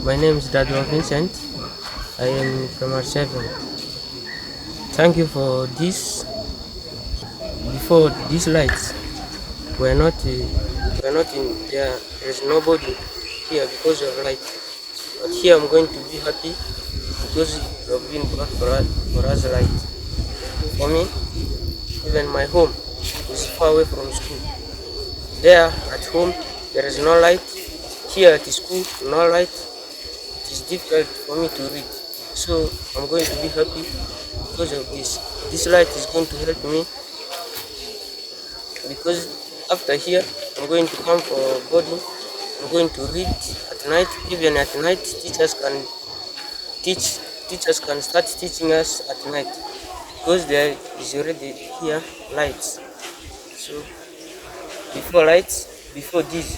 My name is Dadwa Vincent. I am from R7. Thank you for this. Before these lights were not in there. There's nobody here because of light. But here I'm going to be happy because you have been brought for us light. For me, even my home is far away from school. There at home there is no light. Here at school, no light. It is difficult for me to read. So I'm going to be happy because of this. This light is going to help me because after here I'm going to come for boarding. I'm going to read at night. Even at night, teachers can start teaching us at night because there is already here lights. So before this,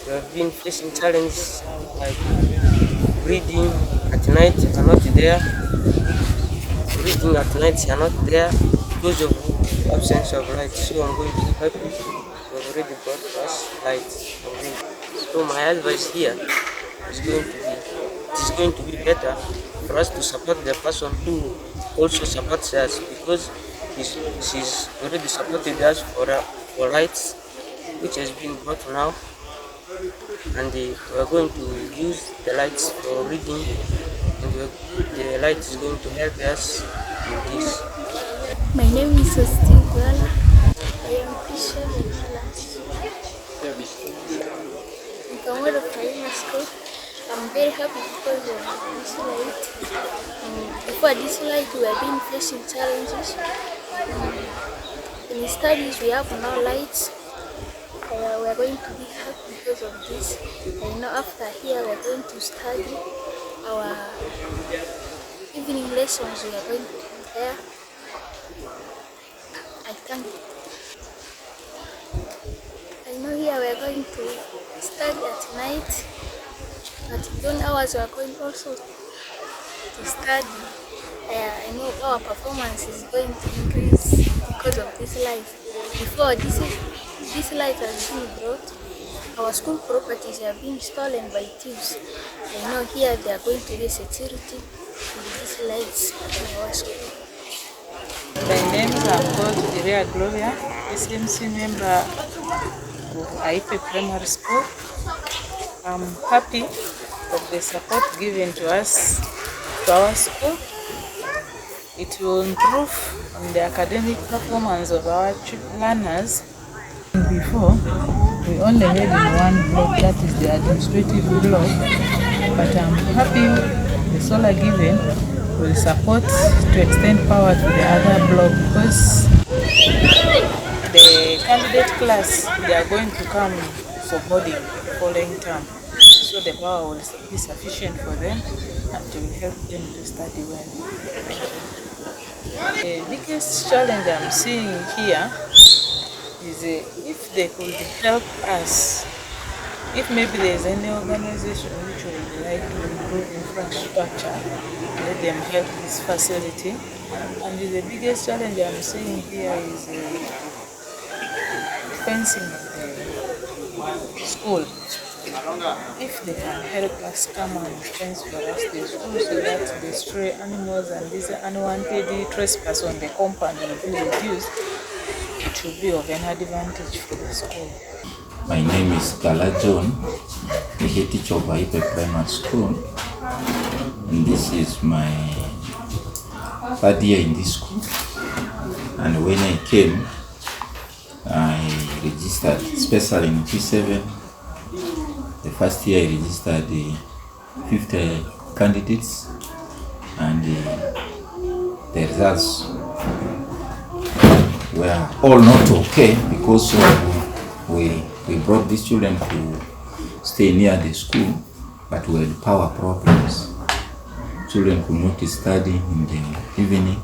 we have been facing challenges like reading at night are not there. Reading at night are not there because of absence of light. So I'm going to be happy. We have already brought us lights. So my advice here is going to be better for us to support the person who also supports us because she's already supported us for lights, which has been brought now, and we are going to use the lights for reading, and the light is going to help us in this. My name is Steve. I am Bishop in class. In PAMODO Primary School, I'm very happy because of this light. Before this light, we have been facing challenges. In studies, we have no lights. We are going to be happy because of this. And after here, we are going to study our evening lessons. We are going to be there. I thank you. I know here we are going to study at night. At dawn hours, we are going also to study. I know our performance is going to increase because of this light. Before this light has been brought, our school properties have been stolen by thieves. I know here they are going to be security with these lights in our school. My name is Gloria, SMC member of AYIPE Primary School. I'm happy of the support given to us, to our school. It will improve on the academic performance of our learners. Before, we only had in one block, that is the administrative block, but I'm happy the solar given will support to extend power to the other block because the candidate class, they are going to come for boarding the following term. So the power will be sufficient for them and it will help them to study well. The biggest challenge I'm seeing here is if they could help us, if maybe there is any organization which would like to improve infrastructure, let them help this facility. And the biggest challenge I'm seeing here is fencing of the school. If they can help us come and fence for us the school so that the stray animals and this unwanted trespass on the compound will be reduced, it will be of an advantage for the school. My name is Kala John, the head teacher of AYIPE Primary School, and this is my third year in this school. And when I came, I registered, especially in P7. The first year I registered 50 candidates, and the results were all not okay because we brought these children to stay near the school, but we had power problems. Children could not study in the evening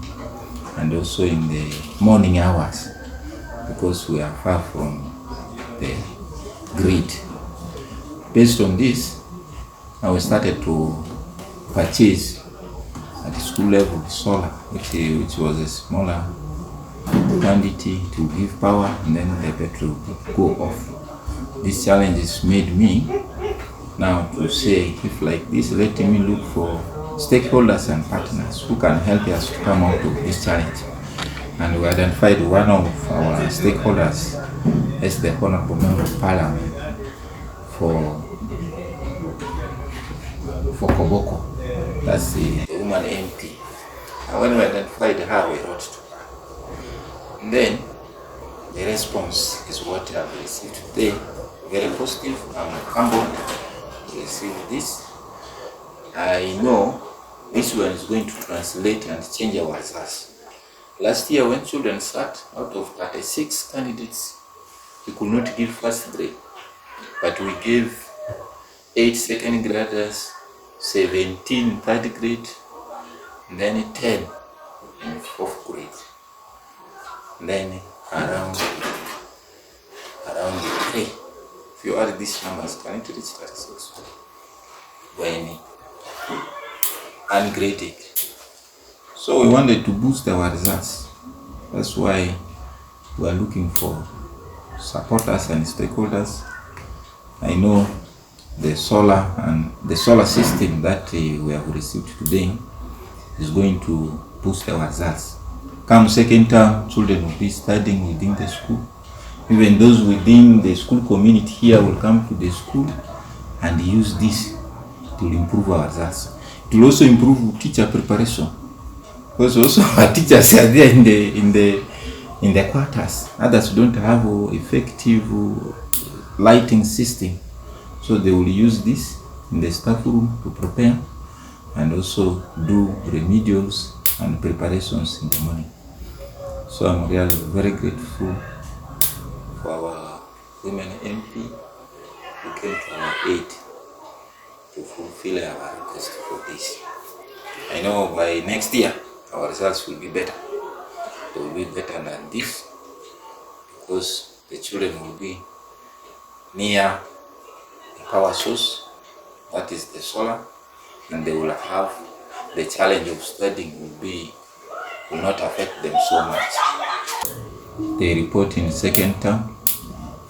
and also in the morning hours because we are far from the grid. Based on this, I started to purchase at the school level solar, which was a smaller quantity to give power, and then the battery will go off. These challenges made me now to say, if like this, let me look for stakeholders and partners who can help us to come out of this challenge. And we identified one of our stakeholders as the Honorable Member of Parliament for Koboko. That's the woman MP. And when we identified her, we wrote to her. And then the response is what I have received today. Very positive. I'm humbled to receive this. I know this one is going to translate and change our results. Last year, when children sat, out of 36 candidates, we could not give first grade, but we gave 8 second graders, 17 third grade, and then 10 in fourth grade. And then around 3. If you add these numbers, can it reach 36? When ungraded. So we wanted to boost our results. That's why we are looking for supporters and stakeholders. I know the solar system that we have received today is going to boost our results. Come second term, children will be studying within the school. Even those within the school community here will come to the school and use this to improve our results. It will also improve teacher preparation, because also our teachers are there in the quarters. Others don't have effective lighting system, so they will use this in the staff room to prepare and also do remedials and preparations in the morning. So I'm really very grateful for our women MP who came to our aid to fulfill our request for this. I know by next year our results will be better. They will be better than this, because the children will be near the power source, that is the solar, and they will have the challenge of studying will not affect them so much. They report in second term.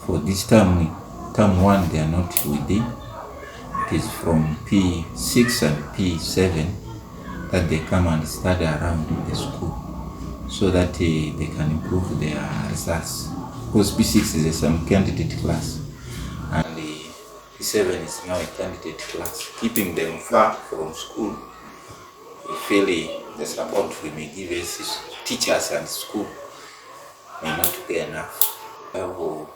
For this term 1, they are not within. It is from P6 and P7 that they come and study around the school, so that they can improve their results. Because P6 is a some candidate class, and the P7 is now a candidate class. Keeping them far from school, we feel the support we may give as teachers and school may not be enough. We have a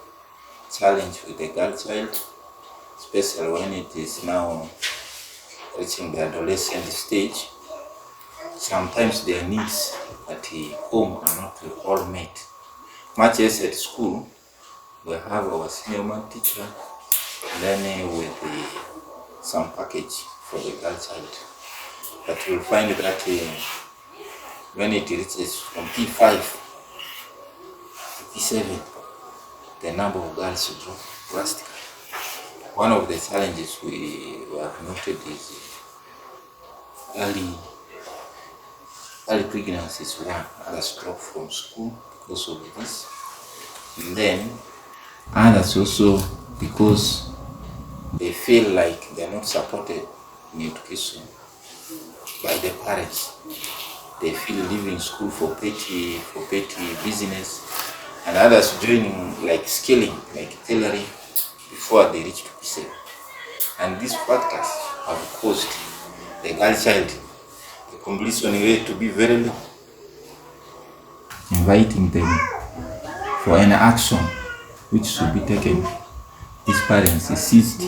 challenge with the girl child, especially when it is now reaching the adolescent stage. Sometimes their needs at home are not all met. Much as at school, we have our senior man teacher, and then with some package for the girl child. But you'll find that when it reaches from P5 to P7, the number of girls will drop drastically. One of the challenges we have noted is early pregnancy is one. Others drop from school because of this. And then others also because they feel like they're not supported in education by the parents. They feel leaving school for petty business, and others joining like skilling, like tailoring, before they reach to P7. And these factors have caused the girl child, the completion rate to be very low. Inviting them for any action which should be taken, these parents insist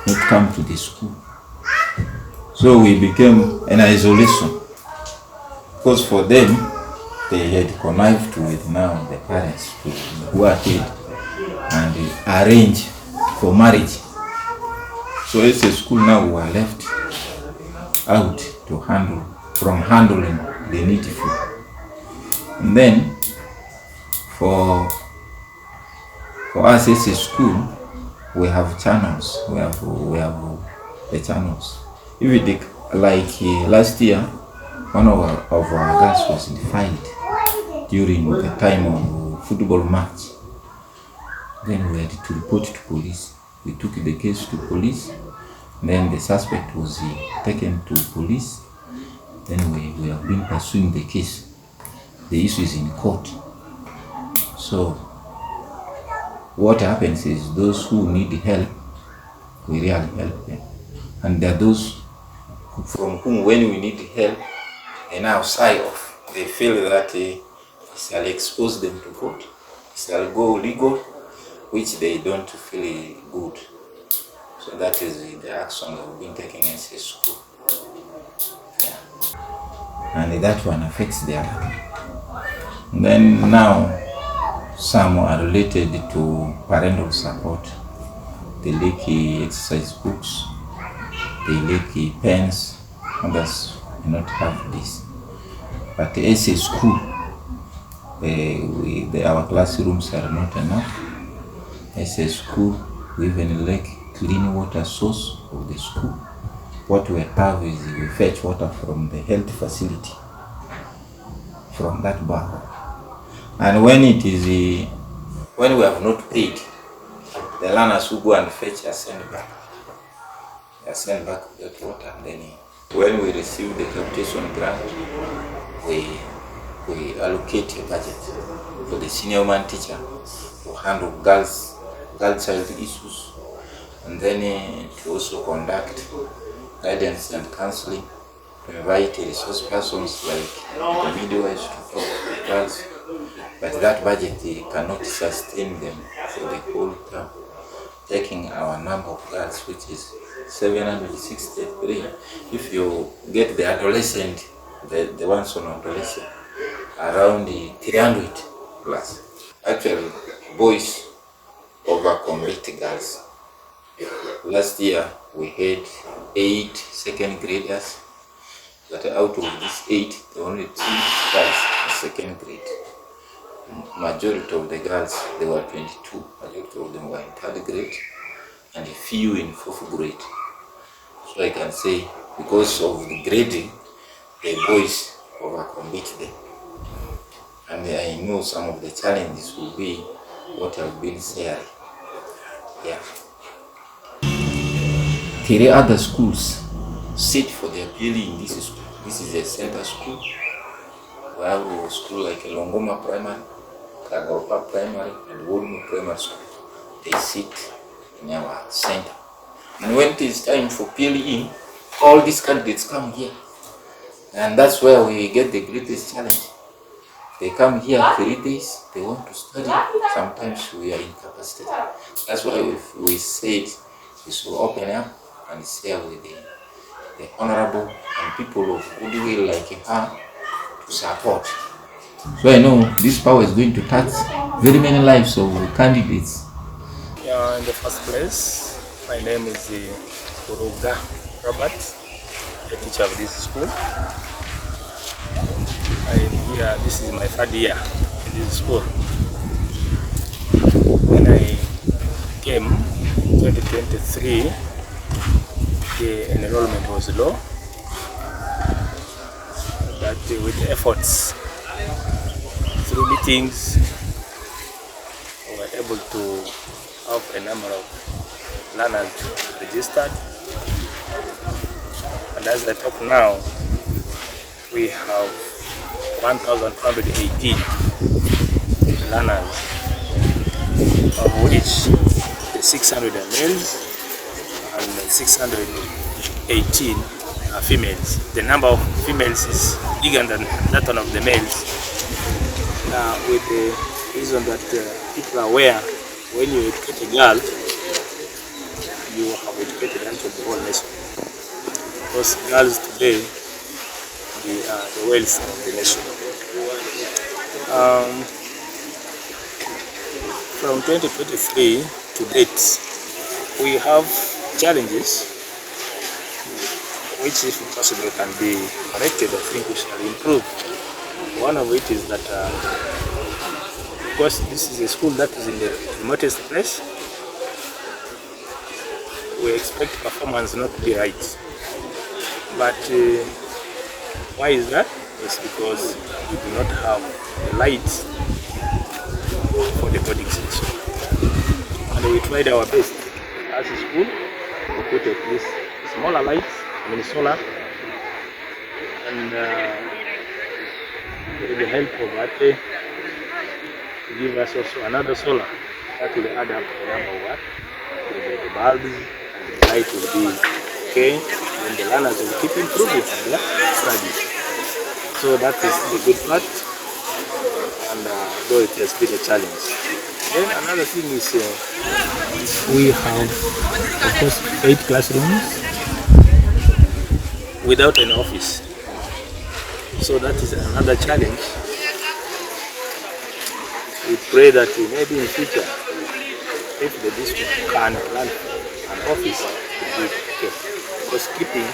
not come to the school. So we became an isolation, because for them they had connived with now the parents to go ahead and arrange for marriage. So as a school now we are left out to handling the needful. And then for us as a school, we have channels. We have the channels. If it like last year, one of our girls was defied during the time of football match. Then we had to report to police. we took the case to police. Then the suspect was taken to police. Then we have been pursuing the case. The issue is in court. So what happens is those who need help, we really help them. And there are those from whom when we need help, they now sigh off. They feel that it shall expose them to court, it shall go legal, which they don't feel good. So that is the action that we've been taking against the school. Yeah. And that one affects the other. Then now, some are related to parental support. They lack exercise books, they lack pens, others do not have this. But as a school, our classrooms are not enough. As a school, we even lack clean water source of the school. What we have is we fetch water from the health facility, from that bar. And when it is when we have not paid, the learners who go and fetch are sent back. They are sent back with that water. And then when we receive the capitation grant, we allocate a budget for the senior man teacher to handle girls child issues, and then to also conduct guidance and counseling, to invite resource persons like the midwives to talk to girls. But that budget cannot sustain them for the whole term. Taking our number of girls, which is 763, if you get the adolescent, the ones on adolescent, around 300 plus. Actually, boys overcompete girls. Last year we had 8 second graders, but out of these 8, there were only 2 girls in second grade. Majority of the girls, there were 22. Majority of them were in 3rd grade and a few in 4th grade. So I can say, because of the grading, the boys overcompete them. And I know some of the challenges will be what I've been sharing. Yeah. 3 other schools sit for their PLE in this school. This is a center school. We have a school like Longoma Primary, Kagaupa Primary, and Wolmu Primary School. They sit in our center. And when it is time for PLE, all these candidates come here. And that's where we get the greatest challenge. They come here 3 days, they want to study. Sometimes we are incapacitated. That's why we said we should open up and share with the honorable and people of goodwill like her to support. So I know this power is going to touch very many lives of candidates. Yeah, in the first place, my name is Uruga Robert, the teacher of this school. Here, this is my 3rd year in this school. When I came in 2023, the enrollment was low, but with efforts, through meetings, we were able to have a number of learners registered. And as I talk now, we have 1,218 learners, of which 600 are males and 618 are females. The number of females is bigger than that one of the males. With the reason that people are aware, when you educate a girl, you have educated unto the whole nation. Because girls today, they are the wealth of the nation. From 2023 to date, we have challenges which, if possible, can be corrected. I think we shall improve. One of it is that because this is a school that is in the remotest place, we expect performance not to be right. But why is that? It's because we do not have the lights for the boarding section. And we tried our best as a school, we put at least smaller lights, solar, and with the help of Aate, to give us also another solar that will add up the number of what the bulbs and the light will be okay, and the learners will keep improving on their studies. So that is the good part, and though it has been a challenge. Then another thing is we have, of course, 8 classrooms without an office. So that is another challenge. We pray that maybe in future, if the district can plan an office, it will be okay. Because keeping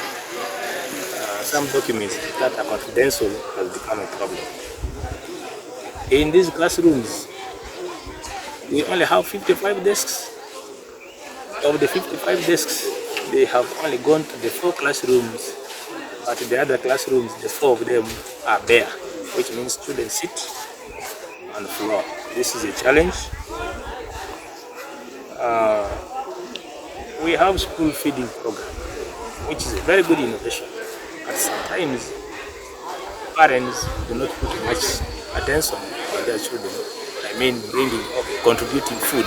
some documents that are confidential has become a problem. In these classrooms, we only have 55 desks. Of the 55 desks, they have only gone to the 4 classrooms, but the other classrooms, the 4 of them are bare, which means students sit on the floor. This is a challenge. We have school feeding program, which is a very good innovation, but sometimes parents do not put much attention on their children. I mean, contributing food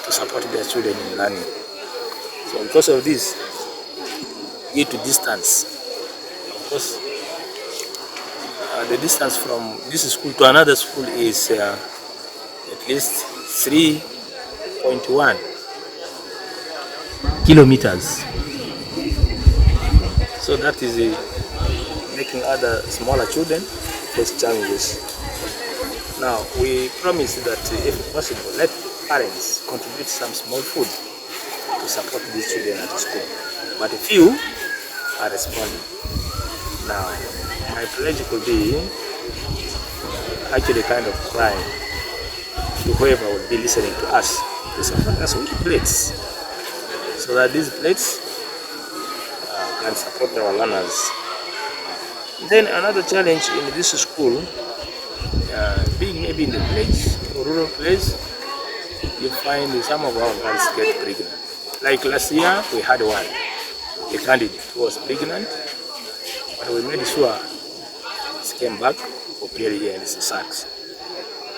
to support their children in learning. So because of this, due to distance, of course, the distance from this school to another school is at least 3.1 kilometers. So that is making other smaller children face challenges. Now, we promise that if possible, let parents contribute some small food to support these children at school. But a few are responding. Now, my pledge could be actually kind of crying to whoever will be listening to us to support us with plates, so that these plates can support our learners. Then another challenge in this school, being maybe in the village or rural place, you find some of our girls get pregnant. Like last year, we had one. The candidate was pregnant, but we made sure she came back for PRIASE and she sat.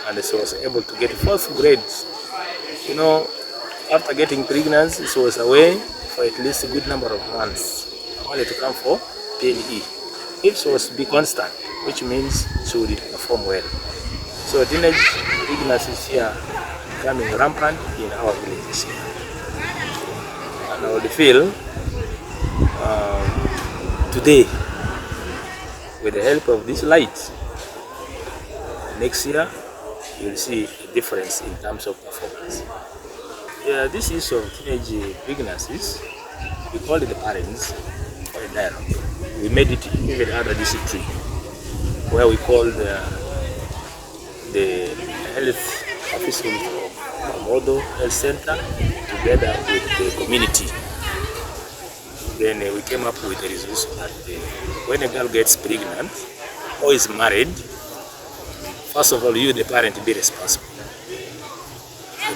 And she was able to get 4th grade. You know, after getting pregnant, she was away for at least a good number of months, only to come for PLE. If she was to be constant, which means she would perform well. So teenage pregnancy is here becoming rampant in our villages here. And I would feel today, with the help of this light, next year you'll see a difference in terms of performance. Yeah, this issue of teenage pregnancies, we called the parents for a dialogue. We made it even under discipline, where we called the health officers of PAMODO Health Center together with the community. Then we came up with a resolution that when a girl gets pregnant or is married, first of all, you, the parent, be responsible.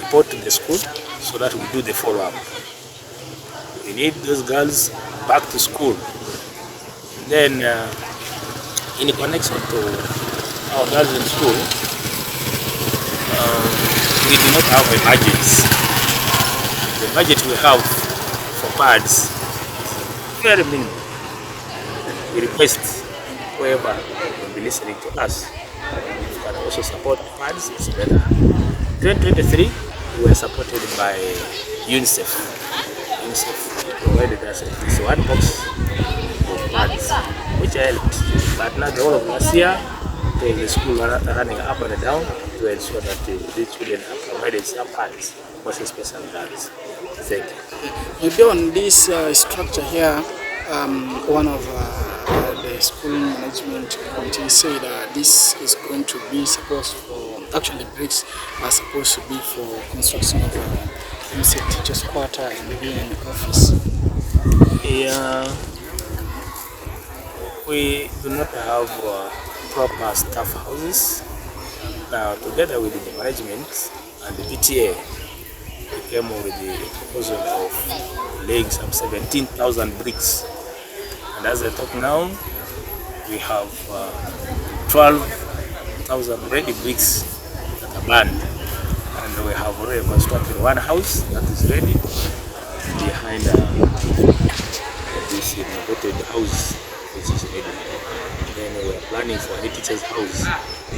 Report to the school so that we do the follow-up. We need those girls back to school. Then, in connection to our girls in school, we do not have a budget. The budget we have for pads is very minimal. We request whoever will be listening to us, if can also support pads, it's better. 2023, we were supported by UNICEF. UNICEF provided us at least 1 box of pads, which helped. But not the whole of last year, the school are running up and down to ensure that the children are provided some pads, most especially girls. Thank you. Maybe on this structure here, one of the school management committee said this is going to be supposed for, actually bricks are supposed to be for construction of a teacher's quarter and maybe an office. Yeah, we do not have proper staff houses. Now, together with the management and the PTA, we came with the proposal of laying some 17,000 bricks. And as I talk now, we have 12,000 ready bricks that are burned. And we have already constructed one house that is ready behind this innovated house which is ready. Then we are planning for a teacher's house